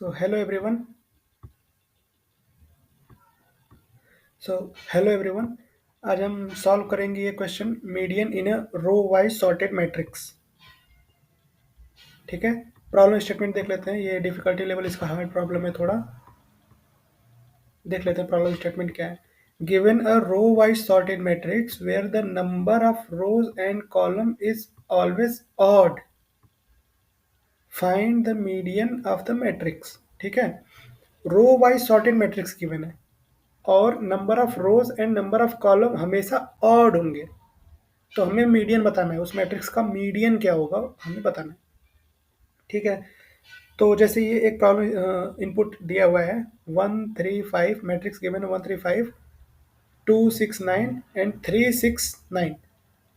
सो hello everyone so hello everyone आज हम solve करेंगे ये question median in a row wise sorted matrix. ठीक है, प्रॉब्लम स्टेटमेंट देख लेते हैं। ये डिफिकल्टी लेवल इसका हार्ड प्रॉब्लम है थोड़ा। देख लेते हैं प्रॉब्लम स्टेटमेंट क्या है। Given a row wise sorted matrix where the number of rows and column is always odd, find the median of the matrix. ठीक है, row wise sorted matrix given है और number of rows and number of column हमेशा odd होंगे। तो हमें median बताना है, उस मैट्रिक्स का मीडियन क्या होगा हमें बताना है। ठीक है, तो जैसे ये एक प्रॉब्लम इनपुट दिया हुआ है 135 मैट्रिक्स गिवन है 135 269 एंड 369।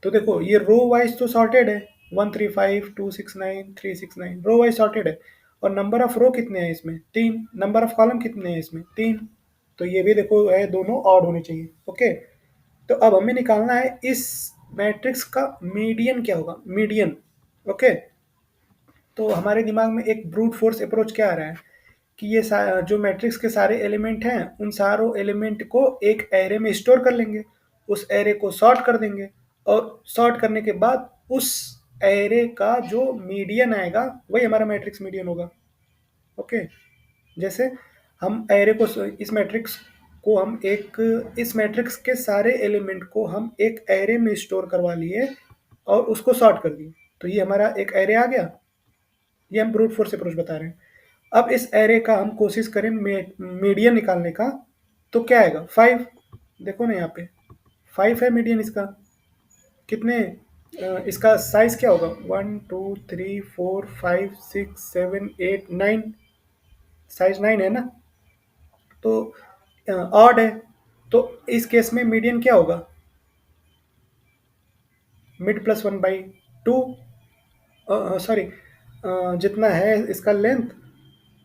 तो देखो ये रो वाइज तो सॉर्टेड है, 135 269 369 रो वाइज सॉर्टेड है। और नंबर ऑफ रो कितने हैं इसमें? तीन। नंबर ऑफ कॉलम कितने हैं इसमें? तीन। तो ये भी देखो है, दोनों ऑड होने चाहिए। ओके, तो अब हमें निकालना है इस मैट्रिक्स का मीडियन क्या होगा, मीडियन। ओके, तो हमारे दिमाग में एक ब्रूट फोर्स अप्रोच क्या आ रहा है कि ये जो मैट्रिक्स के सारे एलिमेंट हैं उन सारों एलिमेंट को एक एरे में स्टोर कर लेंगे, उस एरे को सॉर्ट कर देंगे और सॉर्ट करने के बाद उस एरे का जो मीडियन आएगा वही हमारा मैट्रिक्स मीडियन होगा। ओके, जैसे हम एरे को, इस मैट्रिक्स को हम एक, इस मैट्रिक्स के सारे एलिमेंट को हम एक एरे में स्टोर करवा लिए और उसको सॉर्ट कर दिए, तो ये हमारा एक एरे आ गया। ये हम ब्रूट फोर्स अप्रोच बता रहे हैं। अब इस एरे का हम कोशिश करें मीडियन निकालने का, तो क्या आएगा? 5। देखो ना यहाँ पे 5 है मीडियन इसका। कितने इसका साइज क्या होगा? 1 2 3 4 5 6 7 8 9, साइज 9 है ना। तो ऑड है, तो इस केस में मीडियन क्या होगा? मिड प्लस 1/2, सॉरी, जितना है इसका लेंथ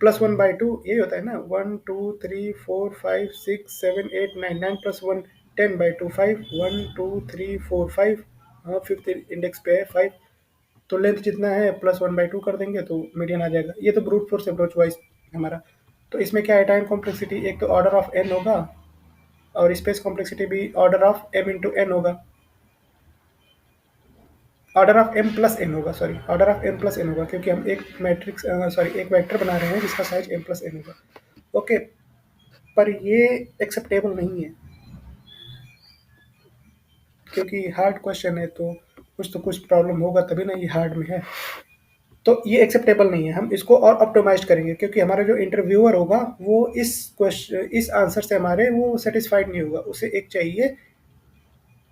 प्लस 1/2 यही होता है ना। 1 2 3 4 5 6 7 8 9, 9 + 1 10/2 5, 1 2 3 4 5, हाँ फिफ्थ इंडेक्स पे है 5। तो लेंथ जितना है +1/2 कर देंगे तो मीडियन आ जाएगा। ये तो ब्रूट फोर्स अप्रोच वाइज हमारा। तो इसमें क्या है, टाइम कॉम्प्लेक्सिटी एक तो ऑर्डर ऑफ n होगा और स्पेस कॉम्प्लेक्सिटी भी ऑर्डर ऑफ m × n होगा। ऑर्डर ऑफ m+n होगा, सॉरी ऑर्डर ऑफ m+n होगा, क्योंकि हम एक मैट्रिक्स, सॉरी एक वेक्टर बना रहे हैं जिसका साइज m+n होगा। ओके, पर ये एक्सेप्टेबल नहीं है क्योंकि हार्ड क्वेश्चन है, तो कुछ प्रॉब्लम होगा तभी ना ये हार्ड में है। तो ये एक्सेप्टेबल नहीं है, हम इसको और ऑप्टिमाइज करेंगे क्योंकि हमारा जो इंटरव्यूअर होगा वो इस क्वेश्चन, इस आंसर से हमारे वो सेटिस्फाइड नहीं होगा, उसे एक चाहिए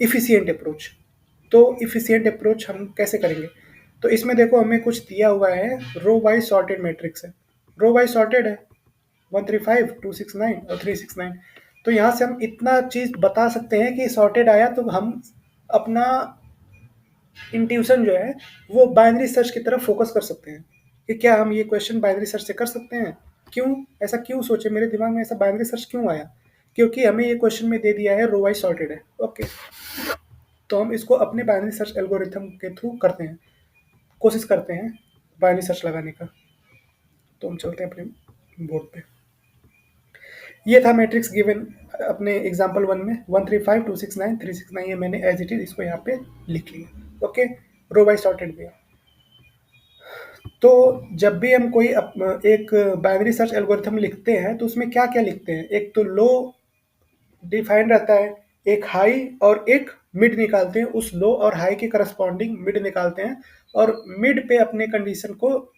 इफिशिएंट अप्रोच। तो इफिशिएंट अप्रोच हम कैसे करेंगे? तो इसमें देखो हमें कुछ दिया हुआ है, रो वाइज सॉर्टेड मैट्रिक्स है, रो वाइज सॉर्टेड है 135 269 और 369। तो यहाँ से हम इतना चीज़ बता सकते हैं कि सॉर्टेड आया, तो हम अपना इंट्यूशन जो है वो बाइनरी सर्च की तरफ फोकस कर सकते हैं कि क्या हम ये क्वेश्चन बाइनरी सर्च से कर सकते हैं। क्यों ऐसा क्यों सोचे, मेरे दिमाग में ऐसा बाइनरी सर्च क्यों आया? क्योंकि हमें ये क्वेश्चन में दे दिया है रो वाइज सॉर्टेड है। ओके, तो हम इसको अपने बाइनरी सर्च एल्गोरिथम के थ्रू करते हैं, कोशिश करते हैं बाइनरी सर्च लगाने का। तो हम चलते हैं अपने बोर्ड पे। ये था मैट्रिक्स गिवन अपने एग्जाम्पल 1 में 135 269 369, ये मैंने एज इट इज इसको यहाँ पे लिख लिया। ओके, रो वाइज सॉर्टेड भी है। तो जब भी हम कोई एक बाइनरी सर्च एल्गोरिथम लिखते हैं तो उसमें क्या क्या लिखते हैं? एक तो लो डिफाइन रहता है, एक हाई और एक मिड निकालते हैं, उस लो और हाई के करस्पॉन्डिंग मिड निकालते हैं और मिड पे अपने कंडीशन को,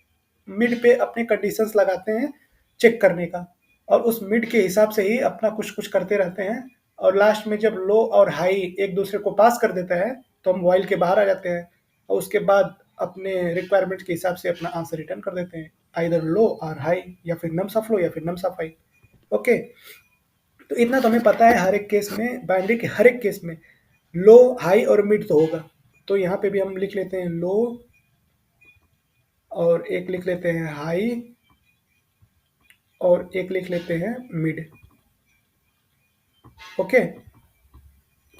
मिड पे अपने कंडीशंस लगाते हैं चेक करने का, और उस मिड के हिसाब से ही अपना कुछ कुछ करते रहते हैं। और लास्ट में जब लो और हाई एक दूसरे को पास कर देता है तो हम वाइल के बाहर आ जाते हैं और उसके बाद अपने रिक्वायरमेंट के हिसाब से अपना आंसर रिटर्न कर देते हैं, आइदर लो और हाई या फिर नम्स ऑफ लो या फिर नम्स ऑफ हाई। ओके, तो इतना तो हमें पता है, हर एक केस में बाइनरी के हर एक केस में लो हाई और मिड तो होगा। तो यहाँ पे भी हम लिख लेते हैं लो और एक लिख लेते हैं हाई और एक लिख लेते हैं मिड। ओके,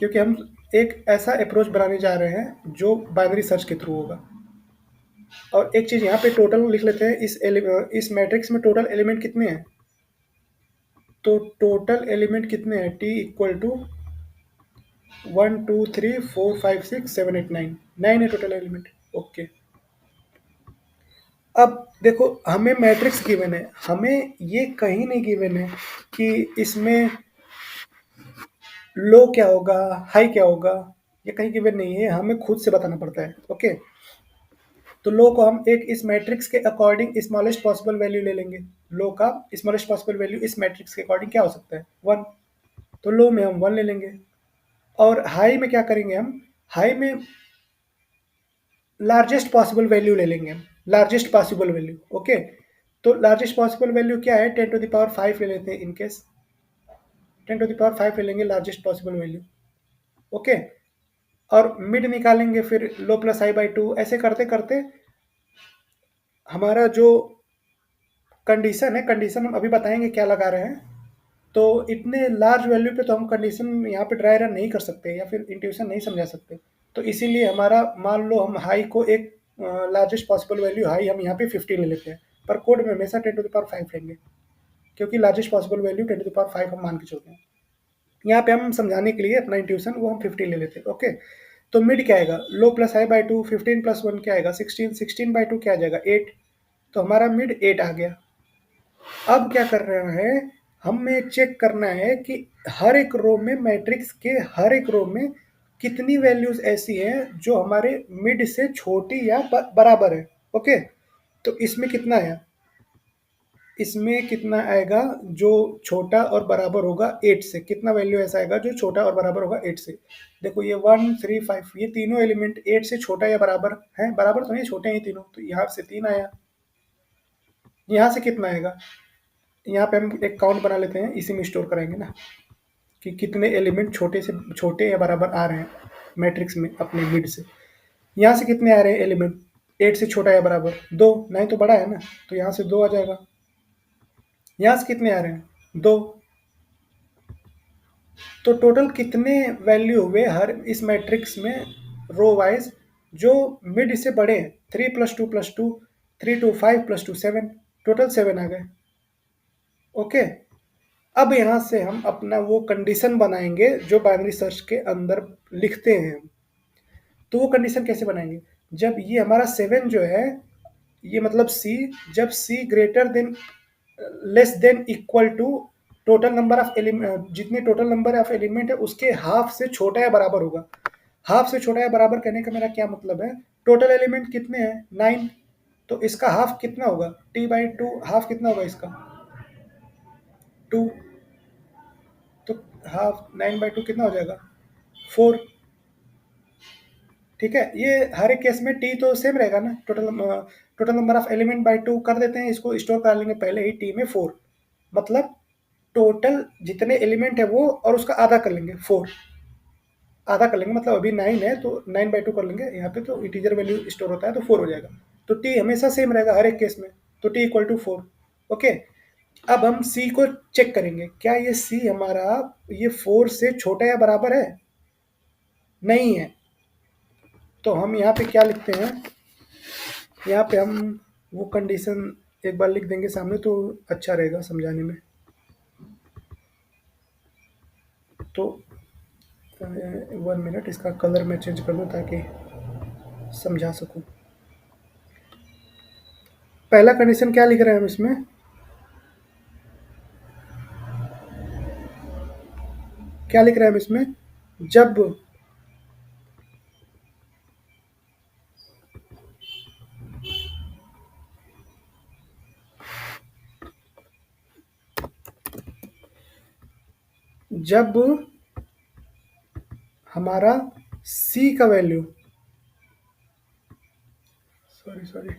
क्योंकि हम एक ऐसा अप्रोच बनाने जा रहे हैं जो बाइनरी सर्च के थ्रू होगा। और एक चीज़ यहाँ पे टोटल लिख लेते हैं, इस मैट्रिक्स में टोटल एलिमेंट कितने हैं? तो टोटल एलिमेंट कितने हैं? टी इक्वल टू 1 2 3 4 5 6 7 8 9, 9 है टोटल एलिमेंट। ओके, अब देखो हमें मैट्रिक्स गिवन है, हमें ये कहीं नहीं गिवन है कि इसमें लो क्या होगा, हाई क्या होगा, ये कहीं गिवन नहीं है, हमें खुद से बताना पड़ता है। ओके, तो लो को हम एक इस मैट्रिक्स के अकॉर्डिंग स्मॉलेस्ट पॉसिबल वैल्यू ले लेंगे। लो का स्मॉलेस्ट पॉसिबल वैल्यू इस मैट्रिक्स के अकॉर्डिंग क्या हो सकता है? 1। तो लो में हम 1 ले लेंगे। और हाई में क्या करेंगे हम? हाई में लार्जेस्ट पॉसिबल वैल्यू ले लेंगे हम, लार्जेस्ट पॉसिबल वैल्यू। ओके, तो लार्जेस्ट पॉसिबल वैल्यू क्या है? 10⁵ ले लेते हैं इन केस, 10⁵ ले लेंगे लार्जेस्ट पॉसिबल वैल्यू। ओके, और मिड निकालेंगे, फिर लो प्लस आई बाई टू, ऐसे करते करते हमारा जो कंडीशन है, कंडीशन हम अभी बताएंगे क्या लगा रहे हैं। तो इतने लार्ज वैल्यू पे तो हम कंडीशन यहाँ पे ड्राई रन नहीं कर सकते या फिर इंट्यूशन नहीं समझा सकते। तो इसीलिए हमारा, मान लो हम हाई को एक लार्जेस्ट पॉसिबल वैल्यू हाई हम यहाँ पे 50 ले लेते हैं, पर कोड में हमेशा 10⁵ लेंगे, क्योंकि लार्जेस्ट पॉसिबल वैल्यू 10⁵ हम मान के चलते हैं। यहाँ पे हम समझाने के लिए अपना इंट्यूशन वो हम 50 ले लेते हैं। ओके, तो मिड क्या आएगा? Low plus high by two, 15 plus 1 क्या आएगा? 16, 16 बाई टू क्या आ जाएगा? 8। तो हमारा मिड 8 आ गया। अब क्या कर रहे हैं, हमें चेक करना है कि हर एक रो में, मैट्रिक्स के हर एक रो में कितनी वैल्यूज ऐसी हैं जो हमारे मिड से छोटी या बराबर है। ओके, तो इसमें कितना है? इसमें कितना आएगा जो छोटा और बराबर होगा 8 से? कितना वैल्यू ऐसा आएगा जो छोटा और बराबर होगा 8 से? देखो ये 1 3 5, ये तीनों एलिमेंट 8 से छोटा या बराबर है? बराबर तो नहीं, छोटे हैं ये तीनों। तो यहाँ से 3 आया, यहाँ से कितना आएगा? यहाँ पे हम एक काउंट बना लेते हैं, इसी में स्टोर कराएंगे ना कि कितने एलिमेंट छोटे से छोटे या बराबर आ रहे हैं मैट्रिक्स में अपने मिड से। यहाँ से कितने आ रहे हैं एलिमेंट 8 से छोटा या बराबर? 2, 9 तो बड़ा है ना, तो यहाँ से 2 आ जाएगा। यहाँ से कितने आ रहे हैं? 2। तो टोटल कितने वैल्यू हुए हर इस मैट्रिक्स में रो वाइज जो मिड से बड़े हैं? 3 + 2 + 2, 3 2 5 + 2 7, टोटल 7 आ गए। ओके, अब यहाँ से हम अपना वो कंडीशन बनाएंगे जो बाइनरी सर्च के अंदर लिखते हैं। तो वो कंडीशन कैसे बनाएंगे? जब ये हमारा 7 जो है, ये मतलब सी, जब C greater than less than equal to total number of element, जितने टोटल नंबर ऑफ एलिमेंट है उसके हाफ से छोटा या बराबर होगा। हाफ से छोटा या बराबर कहने का मेरा क्या मतलब है? टोटल एलिमेंट कितने हैं? 9। तो इसका हाफ कितना होगा? t/2 हाफ कितना होगा इसका? 2। तो हाफ 9/2 कितना हो जाएगा? 4। ठीक है, ये हर एक केस में टी तो सेम रहेगा ना, total number of element by 2 कर देते हैं, इसको स्टोर कर लेंगे पहले ही टी में 4, मतलब टोटल जितने एलिमेंट है वो, और उसका आधा कर लेंगे 4, आधा कर लेंगे, मतलब अभी 9 है तो 9/2 कर लेंगे, यहाँ पे तो इंटीजर वैल्यू स्टोर होता है तो 4 हो जाएगा। तो टी हमेशा सेम रहेगा हर एक केस में, तो टी इक्वल टू 4। ओके, अब हम सी को चेक करेंगे, क्या ये सी हमारा ये 4 से छोटा या बराबर है? नहीं है। तो हम यहाँ पे क्या लिखते हैं, यहाँ पे हम वो कंडीशन एक बार लिख देंगे सामने तो अच्छा रहेगा समझाने में। तो 1 मिनट, इसका कलर मैं चेंज कर दूँ ताकि समझा सकूँ। पहला कंडीशन क्या लिख रहे हैं हम इसमें? क्या लिख रहे हैं हम इसमें? जब जब हमारा सी का वैल्यू, सॉरी सॉरी,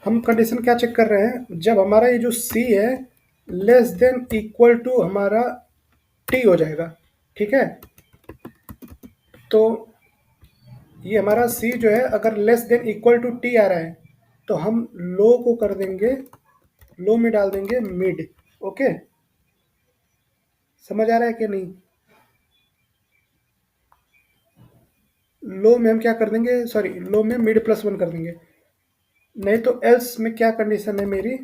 हम कंडीशन क्या चेक कर रहे हैं? जब हमारा ये जो सी है लेस देन इक्वल टू हमारा टी हो जाएगा। ठीक है, तो ये हमारा सी जो है अगर less than equal to T आ रहा है तो हम लो को कर देंगे, लो में डाल देंगे मिड। ओके, समझ आ रहा है कि नहीं? लो में हम क्या कर देंगे, सॉरी लो में मिड प्लस वन कर देंगे। नहीं तो एल्स में क्या कंडीशन है मेरी,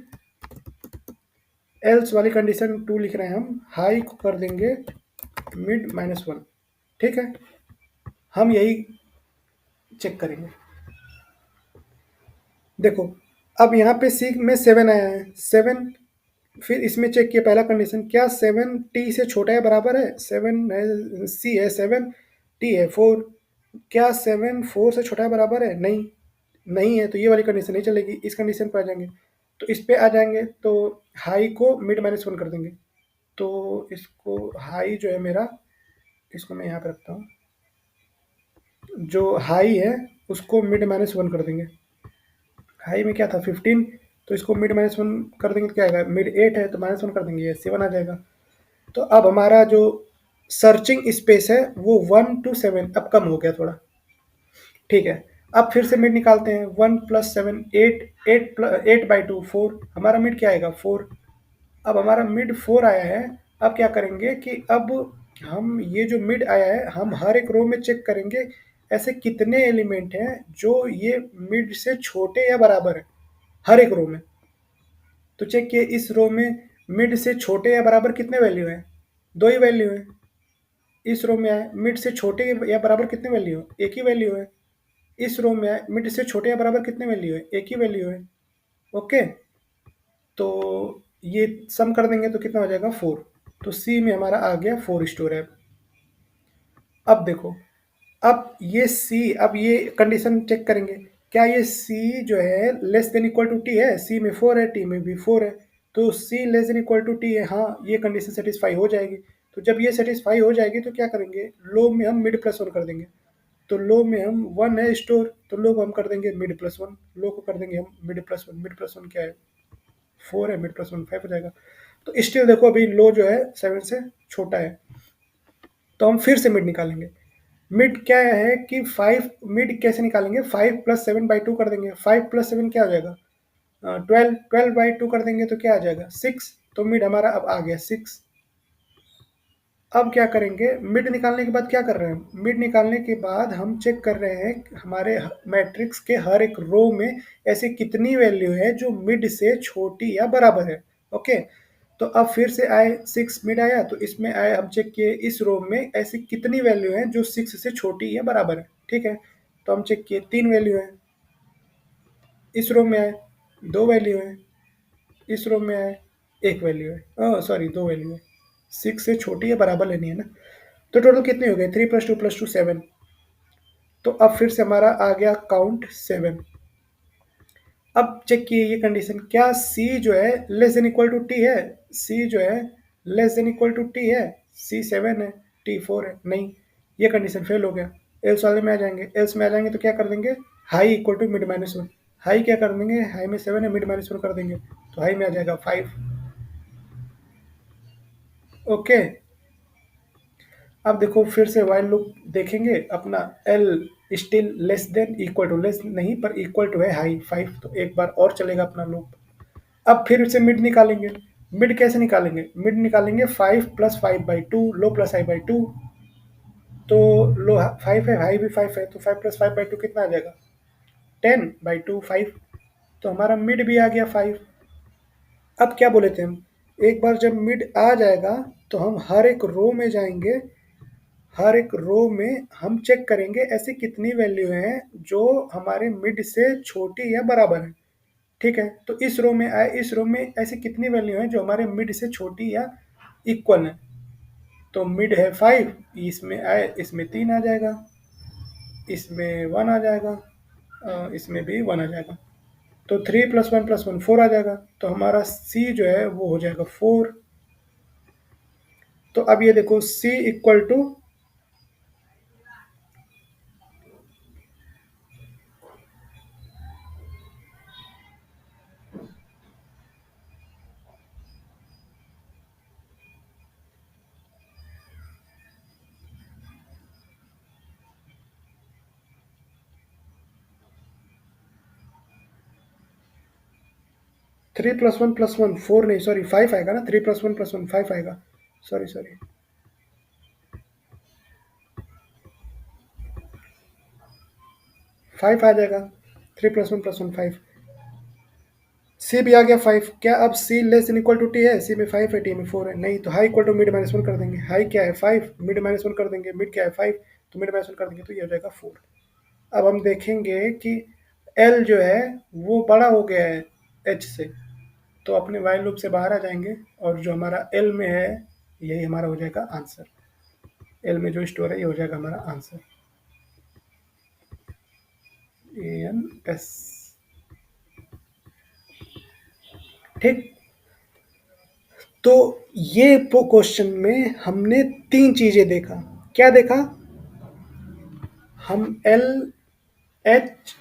एल्स वाली कंडीशन टू लिख रहे हैं हम, हाई को कर देंगे मिड माइनस वन। ठीक है, हम यही चेक करेंगे। देखो, अब यहाँ पे सी में सेवन आया है, सेवन, फिर इसमें चेक किया पहला कंडीशन, क्या सेवन टी से छोटा है बराबर है, सेवन है, सी है सेवन, टी है फोर, क्या सेवन फोर से छोटा है बराबर है, नहीं, नहीं है, तो ये वाली कंडीशन नहीं चलेगी, इस कंडीशन पे आ जाएंगे। तो इस पे आ जाएंगे तो हाई को मिड माइनस वन कर देंगे। तो इसको हाई जो है मेरा, इसको मैं यहाँ पे रखता हूँ, जो हाई है उसको मिड माइनस वन कर देंगे। हाई में क्या था 15, तो इसको मिड माइनस वन कर देंगे तो क्या आएगा, मिड 8 है तो माइनस वन कर देंगे, ये 7 आ जाएगा। तो अब हमारा जो सर्चिंग स्पेस है वो 1 to 7 अब कम हो गया थोड़ा। ठीक है, अब फिर से मिड निकालते हैं, 1 + 7 8, 8/2 4, हमारा मिड क्या आएगा 4। अब हमारा मिड 4 आया है। अब क्या करेंगे कि अब हम ये जो मिड आया है हम हर एक रो में चेक करेंगे ऐसे कितने एलिमेंट हैं जो ये मिड से छोटे या बराबर है, हर एक रो में। तो चेक किए इस रो में मिड से छोटे या बराबर कितने वैल्यू हैं, दो ही वैल्यू है। इस रो में आए मिड से छोटे या बराबर कितने वैल्यू है, एक ही वैल्यू है। इस रो में आए मिड से छोटे या बराबर कितने वैल्यू है, एक ही वैल्यू है। ओके, तो ये सम कर देंगे तो कितना हो जाएगा 4। तो सी में हमारा आ गया 4 स्टोर है। अब देखो, अब ये सी, अब ये कंडीशन चेक करेंगे, क्या ये सी जो है less than equal to T है, सी में 4 है टी में भी 4 है, तो C less than equal to T है, हाँ ये कंडीशन सेटिस्फाई हो जाएगी। तो जब ये सेटिस्फाई हो जाएगी तो क्या करेंगे, लो में हम मिड प्लस वन कर देंगे। तो लो में हम वन है स्टोर, तो लो को हम कर देंगे मिड प्लस वन, लो को कर देंगे हम mid plus one, mid plus one क्या है 4 है, मिड प्लस वन 5 हो जाएगा। तो स्टिल देखो अभी लो जो है 7 से छोटा है, तो हम फिर से मिड निकालेंगे। मिड क्या है कि 5, मिड कैसे निकालेंगे, 5 + 7/2 कर देंगे, 5 + 7 क्या हो जाएगा 12, 12/2 कर देंगे तो क्या आ जाएगा 6। तो मिड हमारा अब आ गया 6। अब क्या करेंगे, मिड निकालने के बाद क्या कर रहे हैं, मिड निकालने के बाद हम चेक कर रहे हैं हमारे मैट्रिक्स के हर एक रो में ऐसे कितनी वैल्यू है जो मिड से छोटी या बराबर है। ओके, तो अब फिर से आए 6 मिड आया, तो इसमें आए हम चेक किए इस रो में ऐसी कितनी वैल्यू है जो 6 से छोटी या बराबर है। ठीक है, तो हम चेक किए 3 वैल्यू है। इस रो में आए 2 वैल्यू है। इस रो में आए एक वैल्यू है, सॉरी 2 वैल्यू है। 6 से छोटी या बराबर लेनी है ना। तो टोटल कितने हो गए, 3 + 2 + 2 7। तो अब फिर से हमारा आ गया काउंट 7। अब चेक किए ये कंडीशन, क्या सी जो है less than equal to T है, सी जो है less than equal to T है, सी 7 है टी 4 है, नहीं, ये कंडीशन फेल हो गया। एल्स वाले में आ जाएंगे, एल्स में आ जाएंगे तो क्या कर देंगे, high equal to mid minus one. High क्या कर देंगे, हाई में 7 है मिड माइनस वन कर देंगे, तो हाई में आ जाएगा 5। ओके, अब देखो फिर से वाइल लूप देखेंगे अपना, L still less than equal to, less नहीं पर इक्वल टू है हाई 5, तो एक बार और चलेगा अपना लूप। अब फिर से मिड निकालेंगे। मिड कैसे निकालेंगे, मिड निकालेंगे 5 + 5/2, लो प्लस हाई बाई टू। तो लो 5 है, हाई भी 5 है, तो 5 + 5/2 कितना आ जाएगा 10/2 5। तो हमारा मिड भी आ गया 5। अब क्या बोले थे हम, एक बार जब मिड आ जाएगा तो हम हर एक रो में जाएंगे, हर एक रो में हम चेक करेंगे ऐसी कितनी वैल्यू हैं जो हमारे मिड से छोटी या बराबर है। ठीक है, तो इस रो में आए, इस रो में ऐसी कितनी वैल्यू हैं जो हमारे मिड से छोटी या इक्वल है। तो मिड है 5, इसमें आए, इसमें 3 आ जाएगा, इसमें 1 आ जाएगा, इसमें भी 1 आ जाएगा। तो 3 + 1 + 1 4 आ जाएगा, तो हमारा सी जो है वो हो जाएगा 4। तो अब ये देखो सी इक्वल टू, 3 + 1 + 1 4 नहीं, सॉरी 5 आएगा ना, 3 + 1 + 1 5 आएगा, सॉरी सॉरी 5 आ जाएगा, 3 + 1 + 1 5। सी भी आ गया 5। क्या अब C less than equal to T है? सी में 5 है, टी में 4 है, नहीं तो high equal to mid minus one कर देंगे। हाई क्या है 5, मिड माइनस वन कर देंगे, मिड क्या है 5, तो मिड माइनस वन कर देंगे, तो ये हो जाएगा 4। अब हम देखेंगे कि एल जो है वो बड़ा हो गया है एच से, तो अपने वाइल लूप से बाहर आ जाएंगे, और जो हमारा एल में है यही हमारा हो जाएगा आंसर। एल में जो स्टोर है ये हो जाएगा हमारा आंसर, ए एन एस। ठीक। तो ये क्वेश्चन में हमने तीन चीजें देखा। क्या देखा? हम एल एच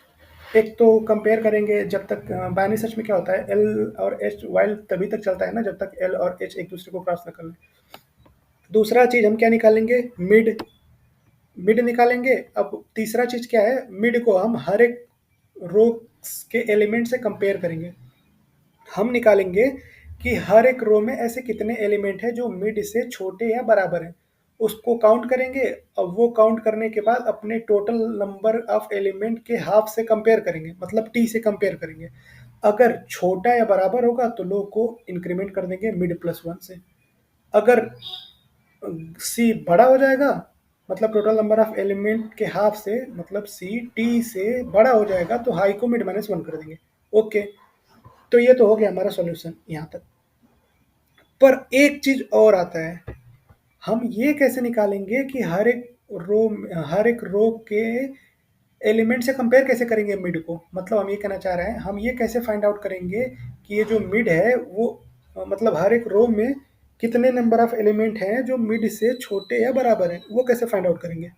एक तो कंपेयर करेंगे, जब तक बाइनरी सर्च में क्या होता है, एल और एच वाइल तभी तक चलता है ना जब तक एल और एच एक दूसरे को क्रॉस न कर लें। दूसरा चीज हम क्या निकालेंगे? मिड। मिड निकालेंगे। अब तीसरा चीज क्या है? मिड को हम हर एक रो के एलिमेंट से कंपेयर करेंगे। हम निकालेंगे कि हर एक रो में ऐसे कितने एलिमेंट हैं जो मिड से छोटे या बराबर हैं, उसको काउंट करेंगे। अब वो काउंट करने के बाद अपने टोटल नंबर ऑफ एलिमेंट के हाफ से कंपेयर करेंगे, मतलब टी से कंपेयर करेंगे। अगर छोटा या बराबर होगा तो लो को इंक्रीमेंट कर देंगे मिड +1 से। अगर सी बड़ा हो जाएगा, मतलब टोटल नंबर ऑफ एलिमेंट के हाफ से, मतलब सी टी से बड़ा हो जाएगा, तो हाई को मिड -1 कर देंगे। ओके, तो ये तो हो गया हमारा सॉल्यूशन यहाँ तक। पर एक चीज और आता है, हम ये कैसे निकालेंगे कि हर एक रो के एलिमेंट से कंपेयर कैसे करेंगे मिड को? मतलब हम ये कहना चाह रहे हैं, हम ये कैसे फाइंड आउट करेंगे कि ये जो मिड है वो मतलब हर एक रो में कितने नंबर ऑफ एलिमेंट हैं जो मिड से छोटे या बराबर हैं, वो कैसे फाइंड आउट करेंगे?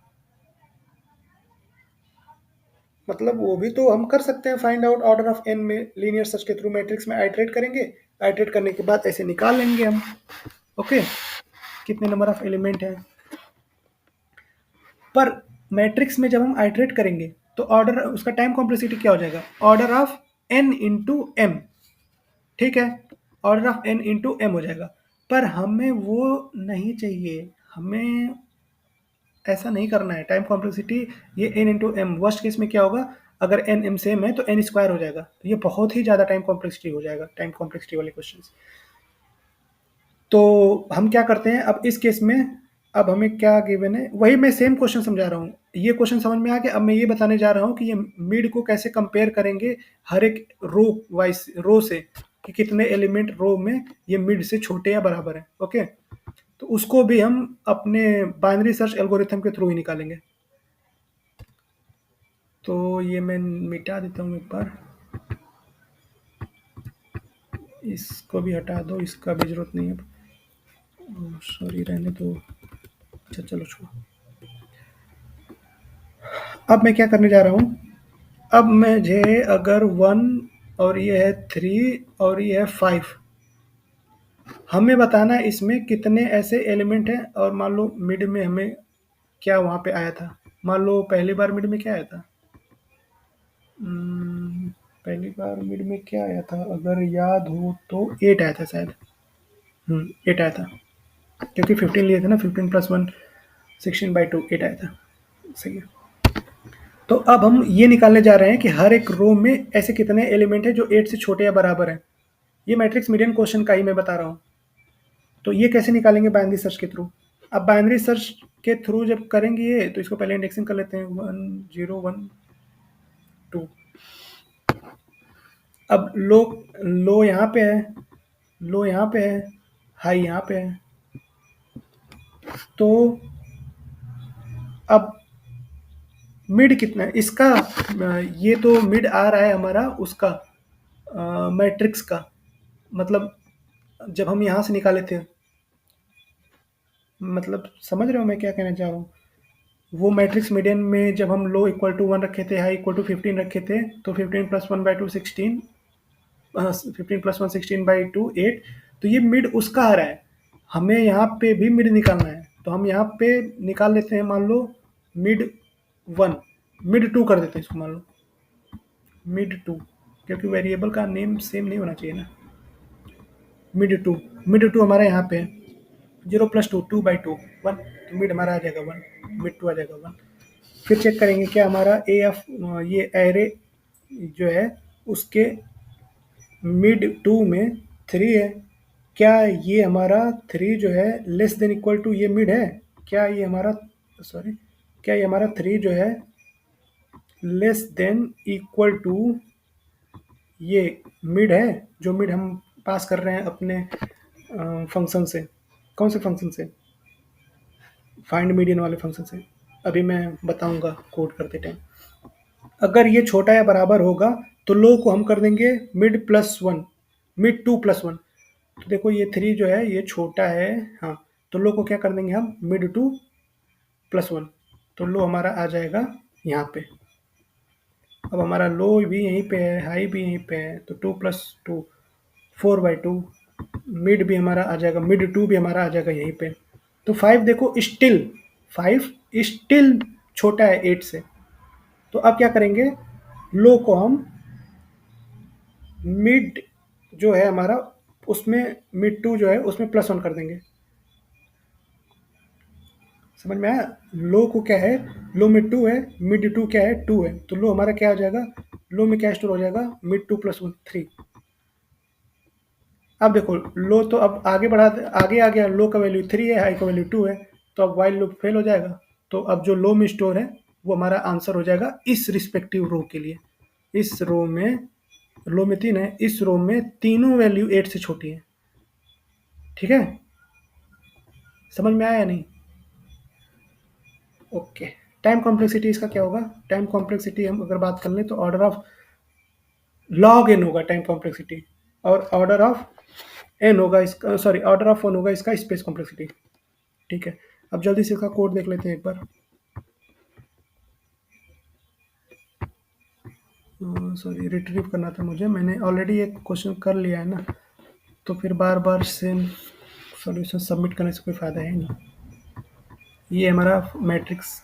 मतलब वो भी तो हम कर सकते हैं, find out order of N में लीनियर सर्च के थ्रू मैट्रिक्स में आइटरेट करेंगे। आइटरेट करने के बाद ऐसे निकाल लेंगे हम। ओके, कितने नंबर ऑफ एलिमेंट हैं। पर मैट्रिक्स में जब हम आइटरेट करेंगे तो ऑर्डर, उसका टाइम कॉम्प्लेक्सिटी क्या हो जाएगा? Order of N into M. ठीक है, order of N into M हो जाएगा। पर हमें वो नहीं चाहिए, हमें ऐसा नहीं करना है। टाइम कॉम्प्लेक्सिटी ये N into M, worst case में क्या होगा, अगर एन एम सेम है तो एन स्क्वायर हो जाएगा, तो ये बहुत ही ज़्यादा टाइम कॉम्प्लेक्सिटी हो जाएगा, टाइम कॉम्प्लेक्सिटी वाले क्वेश्चन। तो हम क्या करते हैं अब इस केस में? अब हमें क्या गिवन है, वही मैं सेम क्वेश्चन समझा रहा हूँ। ये क्वेश्चन समझ में आ गया। अब मैं ये बताने जा रहा हूँ कि ये मिड को कैसे कंपेयर करेंगे हर एक रो वाइज, रो से, कि कितने एलिमेंट रो में ये मिड से छोटे या बराबर है। ओके, तो उसको भी हम अपने बाइनरी सर्च एल्गोरिथम के थ्रू ही निकालेंगे। तो ये मैं मिटा देता हूँ एक बार, इसको भी हटा दो, इसका भी जरूरत नहीं है, सॉरी रहने दो। अच्छा चलो छोड़ो। अब मैं क्या करने जा रहा हूँ, अब मुझे अगर 1 और ये है 3 और ये है 5, हमें बताना है इसमें कितने ऐसे एलिमेंट हैं। और मान लो मिड में हमें क्या वहाँ पे आया था, मान लो पहली बार मिड में क्या आया था? पहली बार मिड में क्या आया था, अगर याद हो तो 8 आया था शायद। 8 आया था, क्योंकि 15 लिए थे ना, 15 + 1 16/2, 8 आया था। सही है। तो अब हम ये निकालने जा रहे हैं कि हर एक रो में ऐसे कितने एलिमेंट हैं जो 8 से छोटे या बराबर हैं। ये मैट्रिक्स मीडियन क्वेश्चन का ही मैं बता रहा हूँ। तो ये कैसे निकालेंगे? बाइनरी सर्च के थ्रू। अब बाइनरी सर्च के थ्रू जब करेंगे ये, तो इसको पहले इंडेक्सिंग कर लेते हैं, 1 0 1 2। अब लो, लो यहाँ पे है, लो यहाँ पे है, हाई यहाँ पे है। तो अब मिड कितना है इसका? ये तो मिड आ रहा है हमारा उसका, मैट्रिक्स का, मतलब जब हम यहाँ से निकाले थे, मतलब समझ रहे हो मैं क्या कहना चाह रहा हूँ? वो मैट्रिक्स मीडियन में जब हम लो इक्वल टू 1 रखे थे, हाई इक्वल टू 15 रखे थे, तो 15 + 1/2 16, 15 + 1 16/2 8। तो ये मिड उसका आ रहा है, हमें यहाँ पे भी मिड निकालना है। तो हम यहाँ पे निकाल लेते हैं, मान लो मिड 1, मिड 2 कर देते हैं इसको, मान लो मिड 2, क्योंकि वेरिएबल का नेम सेम नहीं होना चाहिए ना। मिड टू हमारा यहाँ पे है, 0 + 2 2 बाई 2 1, तो मिड हमारा आ जाएगा 1, मिड टू आ जाएगा 1। फिर चेक करेंगे क्या हमारा ए एफ ये एरे जो है उसके मिड टू में 3 है, क्या ये हमारा 3 जो है लेस देन इक्वल टू ये मिड है, क्या ये हमारा सॉरी क्या ये हमारा 3 जो है लेस देन इक्वल टू ये मिड है, जो मिड हम पास कर रहे हैं अपने फंक्शन से, कौन से फंक्शन से, फाइंड मीडियन वाले फंक्शन से, अभी मैं बताऊंगा कोड करते टाइम। अगर ये छोटा या बराबर होगा तो लो को हम कर देंगे mid plus one, mid two plus one. तो देखो ये 3 जो है ये छोटा है, हाँ, तो लो को क्या कर देंगे हम मिड टू प्लस वन, तो लो हमारा आ जाएगा यहाँ पे। अब हमारा लो भी यहीं पे है, हाई भी यहीं पे है, तो 2 + 2 4/2, मिड भी हमारा आ जाएगा, मिड टू भी हमारा आ जाएगा यहीं पे। तो 5 देखो स्टिल 5 स्टिल छोटा है 8 से, तो अब क्या करेंगे, लो को हम मिड जो है हमारा उसमें मिड टू जो है उसमें +1 कर देंगे। समझ में आया? लो को क्या है, लो में 2 है, मिड टू क्या है 2 है, तो लो हमारा क्या हो जाएगा, लो में क्या स्टोर हो जाएगा मिड टू + 1 3। अब देखो लो तो अब आगे बढ़ा, आगे आ गया, लो का वैल्यू 3 है, हाई का वैल्यू 2 है, तो अब वाइल लूप फेल हो जाएगा। तो अब जो लो में स्टोर है वो हमारा आंसर हो जाएगा इस रिस्पेक्टिव रो के लिए। इस रो में, लो में 3 है, इस रो में तीनों वैल्यू 8 से छोटी है। ठीक है, समझ में आया या नहीं? ओके। टाइम कॉम्प्लेक्सिटी इसका क्या होगा, टाइम कॉम्प्लेक्सिटी हम अगर बात कर लें तो ऑर्डर ऑफ लॉग एन होगा टाइम कॉम्प्लेक्सिटी, और ऑर्डर ऑफ एन होगा इसका, सॉरी ऑर्डर ऑफ 1 होगा इसका स्पेस कॉम्प्लेक्सिटी। ठीक है, अब जल्दी से इसका कोड देख लेते हैं एक बार। सॉरी रिट्रीव करना था मुझे, मैंने ऑलरेडी एक क्वेश्चन कर लिया है ना, तो फिर बार बार सेम सॉल्यूशन सबमिट करने से कोई फ़ायदा है नहीं। ये हमारा मैट्रिक्स,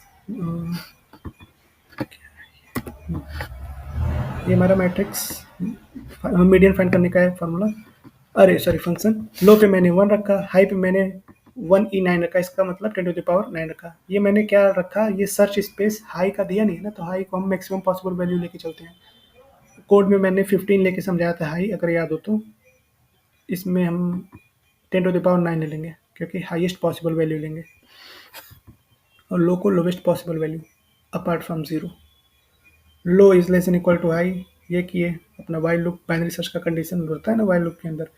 ये हमारा मैट्रिक्स मीडियन फाइंड करने का है फार्मूला, अरे सॉरी फंक्शन। लो पे मैंने 1 रखा, हाई पे मैंने 1e9 रखा, इसका मतलब 10⁻9 रखा। ये मैंने क्या रखा, ये सर्च स्पेस हाई का दिया नहीं है ना, तो हाई को हम मैक्सिमम पॉसिबल वैल्यू लेके चलते हैं। कोड में मैंने 15 लेके समझाया था हाई, अगर याद हो तो। इसमें हम 10⁻9 ले लेंगे क्योंकि हाईएस्ट पॉसिबल वैल्यू लेंगे, और लो को lowest possible value apart from zero. Low is less and equal to high, ये किए अपना वाइल लूप, बाइनरी सर्च का कंडीशन होता है ना वाइल लूप के अंदर।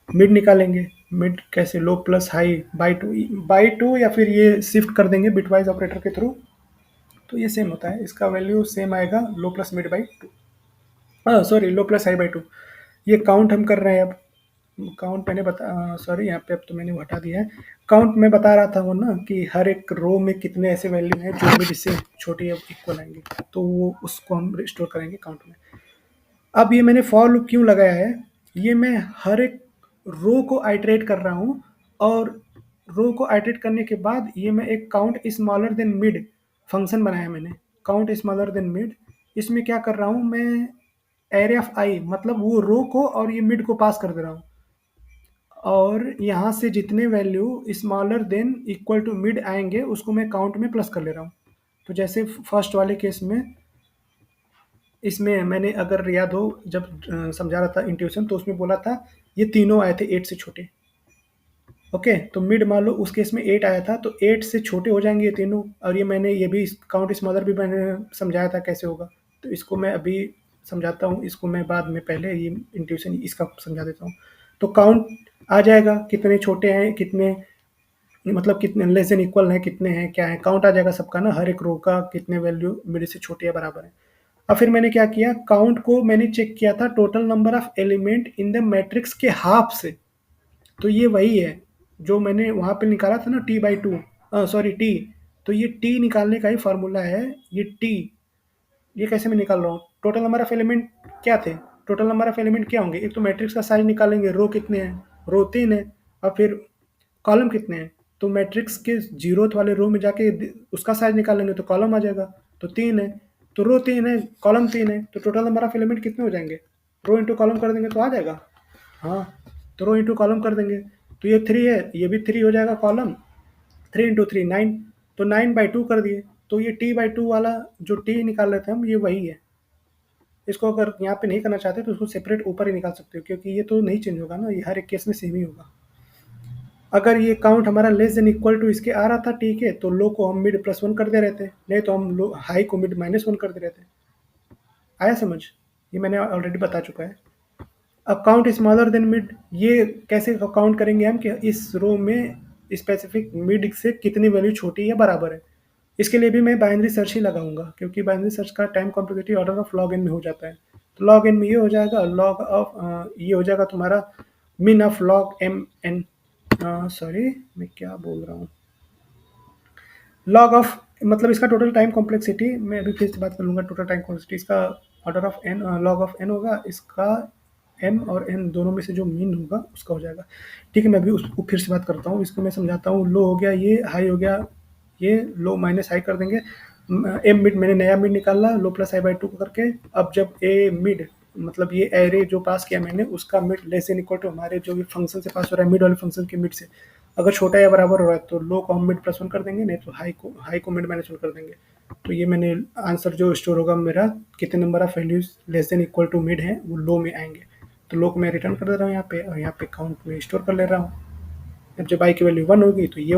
मिड निकालेंगे, मिड कैसे, लो प्लस हाई बाई टू, या फिर ये शिफ्ट कर देंगे बिटवाइज ऑपरेटर के थ्रू, तो ये सेम होता है, इसका वैल्यू सेम आएगा low plus mid by two, हाँ sorry low plus high by two. ये काउंट हम कर रहे हैं अब, काउंट मैंने बता सॉरी यहाँ पे अब तो मैंने वो हटा दिया है। काउंट में बता रहा था वो ना कि हर एक रो में कितने ऐसे वैल्यू हैं जो मिड से छोटी इक्वल आएंगे, तो वो उसको हम रिस्टोर करेंगे काउंट में। अब ये मैंने फॉर लूप क्यों लगाया है, ये मैं हर एक रो को आइटरेट कर रहा हूँ, और रो को आइटरेट करने के बाद ये मैं एक count smaller than mid function बनाया मैंने, काउंट स्मॉलर देन मिड। इसमें क्या कर रहा हूँ मैं, एरे ऑफ आई मतलब वो रो को और ये मिड को पास कर दे रहा हूँ, और यहाँ से जितने value smaller than equal to mid आएंगे उसको मैं काउंट में प्लस कर ले रहा हूँ। तो जैसे फर्स्ट वाले केस में, इसमें मैंने अगर याद हो जब समझा रहा था इंट्यूशन, तो उसमें बोला था ये तीनों आए थे 8 से छोटे। ओके, तो मिड मान लो उस केस में 8 आया था, तो 8 से छोटे हो जाएंगे ये तीनों, और ये मैंने ये भी काउंट स्मॉलर भी मैंने समझाया था कैसे होगा, तो इसको मैं अभी समझाता हूँ, इसको मैं बाद में, पहले ये इंट्यूशन इसका समझा देता हूँ। तो काउंट आ जाएगा कितने छोटे हैं, कितने मतलब कितने लेस देन इक्वल हैं, कितने हैं क्या है, काउंट आ जाएगा सबका ना, हर एक रो का कितने वैल्यू मिड से छोटे या बराबर है। अब फिर मैंने क्या किया, काउंट को मैंने चेक किया था total number of element in the matrix के हाफ से, तो ये वही है जो मैंने वहाँ पे निकाला था ना t/2, सॉरी टी, तो ये टी निकालने का ही फार्मूला है ये टी। ये कैसे मैं निकाल रहा हूँ, टोटल नंबर ऑफ एलिमेंट क्या थे, टोटल नंबर ऑफ एलिमेंट क्या होंगे, एक तो मैट्रिक्स का साइज निकालेंगे, रो कितने हैं, रो 3 है, और फिर कॉलम कितने हैं, तो मैट्रिक्स के जीरोथ वाले रो में जाके उसका साइज निकालेंगे तो कॉलम आ जाएगा, तो 3 है, तो रो 3 है, कॉलम 3 है, तो टोटल नंबर ऑफ एलिमेंट कितने हो जाएंगे, रो इंटू कॉलम कर देंगे तो आ जाएगा। हाँ, तो रो इंटू कॉलम कर देंगे। तो ये 3 है, ये भी 3 हो जाएगा कॉलम, 3 इंटू 3 9, तो 9/2 कर दिए। तो ये t/2 वाला जो t निकाल रहे थे हम, ये वही है। इसको अगर यहाँ पे नहीं करना चाहते तो उसको सेपरेट ऊपर ही निकाल सकते हो, क्योंकि ये तो नहीं चेंज होगा ना, ये हर एक केस में सेम ही होगा। अगर ये काउंट हमारा लेस देन इक्वल टू इसके आ रहा था, ठीक है, तो लो को हम मिड +1 कर दे रहे थे, नहीं तो हम लो हाई को मिड -1 कर दे रहे थे। आया समझ? ये मैंने ऑलरेडी बता चुका है। अब काउंट स्मॉलर देन मिड, ये कैसे काउंट करेंगे हम कि इस रो में स्पेसिफिक मिड से कितनी वैल्यू छोटी या बराबर है। इसके लिए भी मैं बाइनरी सर्च ही लगाऊंगा, क्योंकि बाइनरी सर्च का time complexity order of log n में हो जाता है। तो लॉग एन में ये हो जाएगा लॉग ऑफ ये हो जाएगा तुम्हारा min of log m n, sorry मैं क्या बोल रहा हूँ, लॉग ऑफ मतलब इसका टोटल टाइम कॉम्प्लेक्सिटी, मैं अभी फिर से बात कर लूँगा। टोटल टाइम कॉम्प्लेक्सिटी इसका order of n, log of n होगा, इसका एम और एन दोनों में से जो मीन होगा उसका हो जाएगा। ठीक है, मैं अभी उसको फिर से बात करता हूँ, इसको मैं समझाता हूँ। लो हो गया, ये हाई हो गया, ये लो माइनस हाई कर देंगे। एम मिड मैंने नया मिड निकाला लो प्लस आई बाई टू करके। अब जब ए मिड मतलब ये एरे जो पास किया मैंने, उसका mid less than equal to हमारे जो भी फंक्शन से पास हो रहा है मिड वाले फंक्शन के मिड से अगर छोटा या बराबर हो रहा है, तो लो को हम मिड +1 कर देंगे, नहीं तो हाई को मिड -1 कर देंगे। तो ये मैंने आंसर जो स्टोर होगा मेरा, कितने number of values less than equal to mid है, वो लो में आएंगे। तो लो को मैं रिटर्न कर दे रहा हूँ यहाँ पे, और यहाँ पे काउंट में स्टोर कर ले रहा हूँ। अब जब आई की वैल्यू 1 होगी तो ये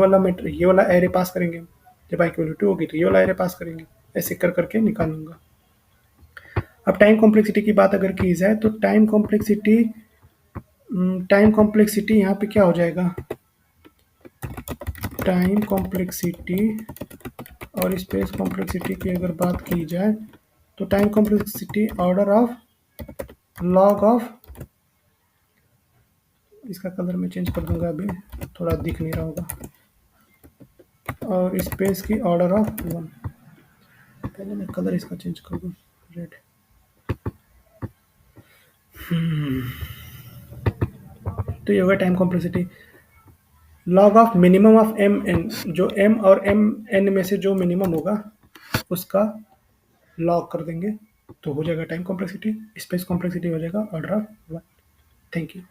वाला एरे पास करेंगे, जब आई की वैल्यू 2 होगी तो ये वाला एरे पास करेंगे। ऐसे कर करके निकालूंगा। अब टाइम कॉम्प्लेक्सिटी की बात अगर की जाए, तो टाइम कॉम्प्लेक्सिटी यहाँ पे क्या हो जाएगा, टाइम कॉम्प्लेक्सिटी और स्पेस कॉम्प्लेक्सिटी की अगर बात की जाए, तो time complexity order of log of, इसका कलर मैं चेंज कर दूंगा, अभी थोड़ा दिख नहीं रहा होगा, और स्पेस की ऑर्डर ऑफ 1। पहले मैं कलर इसका चेंज कर दूँ, रेड। तो ये होगा time complexity log of minimum of m n, जो एम और एम एन में से जो मिनिमम होगा उसका लॉग कर देंगे, तो हो जाएगा टाइम कॉम्प्लेक्सिटी। स्पेस कॉम्प्लेक्सिटी हो जाएगा ऑर्डर ऑफ 1। Thank you.